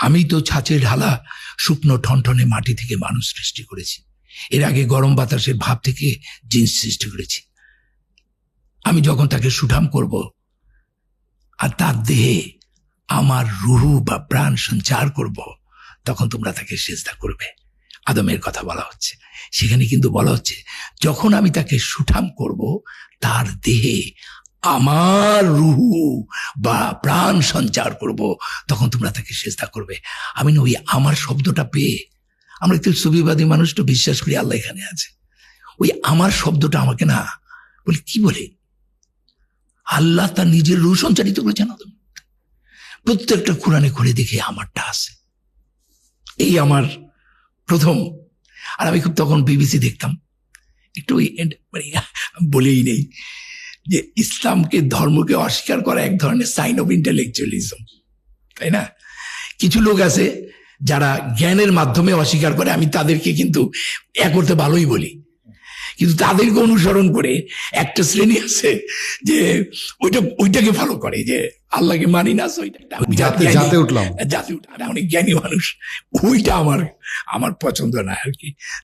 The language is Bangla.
আমি তো ছাঁচে ঢালা শুকনো ঠনঠনে মাটি থেকে মানুষ সৃষ্টি করেছি, এর আগে গরম বাতাসের ভাব থেকে জিন্স সৃষ্টি করেছি। আমি যখন তাকে সুঠাম করব আর তার দেহে আমার রুহু বা প্রাণ সঞ্চার করব, তখন তোমরা তাকে সিজদা করবে। আদমের কথা বলা হচ্ছে সেখানে, কিন্তু বলা হচ্ছে যখন আমি তাকে সুঠাম করব তার দেহে আমার রুহু বা প্রাণ সঞ্চার করব, তখন তোমরা তাকে সিজদা করবে। আমি না ওই আমার শব্দটা পেয়ে, আমরা একটু সুফিবাদী মানুষ তো বিশ্বাস করি আল্লাহ এখানে আছে, ওই আমার শব্দটা আমাকে না বলে কি বলে আল্লাহ তার নিজের রুহ সঞ্চারিত করেছেন। প্রত্যেকটা কোরআনে খুলে দেখে আমারটা আছে, এই আমার প্রথম। আর আমি খুব তখন বিবিসি দেখতাম, একটু বলেই নেই যে ইসলামকে ধর্মকে অস্বীকার করা এক ধরনের সাইন অফ ইন্টেলেকচুয়ালিজম, তাই না? কিছু লোক আছে যারা জ্ঞানের মাধ্যমে অস্বীকার করে, আমি তাদেরকে কিন্তু করতে ভালোই বলি, কিন্তু তাদেরকে অনুসরণ করে একটা শ্রেণী আছে যে ওইটাকে ফলো করে, যে আল্লাহকে মানি না, জাতে উঠলাম, অনেক জ্ঞানী মানুষ, ওইটা আমার পছন্দ না আর কি।